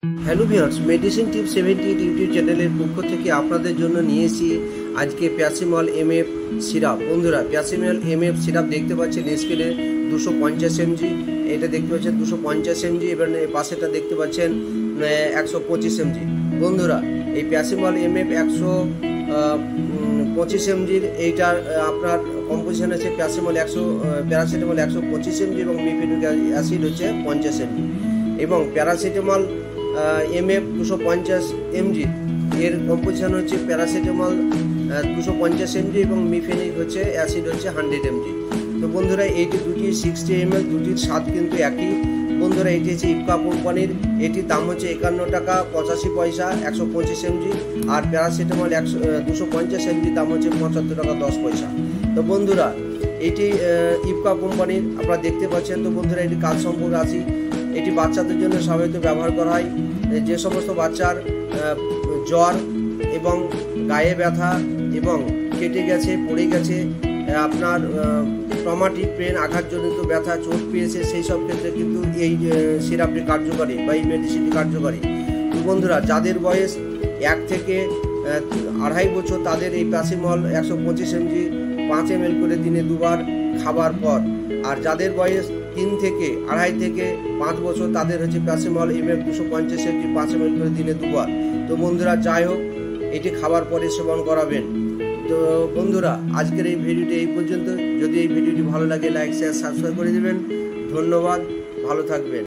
Hello viewers, medicine টিপ 78 YouTube চ্যানেলের পক্ষ থেকে আপনাদের জন্য নিয়ে এসেছি আজকে প্যারাসিটামল এমএফ সিরাপ। বন্ধুরা, প্যারাসিটামল এমএফ সিরাপ দেখতে পাচ্ছেন স্কেলে 250 mg, এটা দেখতে পাচ্ছেন 250 mg, এবার পাশেটা দেখতে পাচ্ছেন 125 mg। বন্ধুরা, এই প্যারাসিটামল এমএফ 125 mg এইটার আপনার কম্পোজিশন আছে প্যারাসিটামল 125 mg এবং মিফেনিক অ্যাসিড হচ্ছে 50 mg। এবং প্যারাসিটামল এমএফ 250 mg এর কম্পোজিশন হচ্ছে প্যারাসিটামল 250 mg এবং মিফেনিক হচ্ছে অ্যাসিড হচ্ছে 100 mg। তো বন্ধুরা, এইটি দুটি 60 ml, দুটির স্বাদ কিন্তু একই। বন্ধুরা, এটি হচ্ছে ইপকা কোম্পানির, এটির দাম হচ্ছে 51 টাকা 85 পয়সা 125 mg, আর প্যারাসিটামল 250 mg দাম হচ্ছে 75 টাকা 10 পয়সা। তো বন্ধুরা, এটি ইপকা কোম্পানির আপনারা দেখতে পাচ্ছেন। তো বন্ধুরা, এটি কাজ সম্পর্কে আসি। এটি বাচ্চাদের জন্য সাধারণত ব্যবহার করা হয়। যে সমস্ত বাচ্চার জ্বর এবং গায়ে ব্যথা এবং কেটে গেছে, পড়ে গেছে, আপনার ট্রমাটিক পেন, আঘাতজনিত ব্যথা, চোট পেয়েছে, সেই সব ক্ষেত্রে কিন্তু এই সিরাপটি কার্যকরী বা এই মেডিসিনটি কার্যকরী। তো বন্ধুরা, যাদের বয়স 1 থেকে 2.5 বছর তাদের এই প্যারাসিটামল 125 mg 5 ml করে দিনে দুবার খাবার পর, আর যাদের বয়স 3 থেকে 2.5 থেকে 5 বছর তাদের হচ্ছে প্যারাসিটামল এমএফ 250 mg 5 ml করে দিনে দুবার। তো বন্ধুরা, যাই হোক, এটি খাবার পরে সেবন করাবেন। তো বন্ধুরা, আজকের এই ভিডিওটি এই পর্যন্ত। যদি এই ভিডিওটি ভালো লাগে লাইক, শেয়ার, সাবস্ক্রাইব করে দেবেন। ধন্যবাদ, ভালো থাকবেন।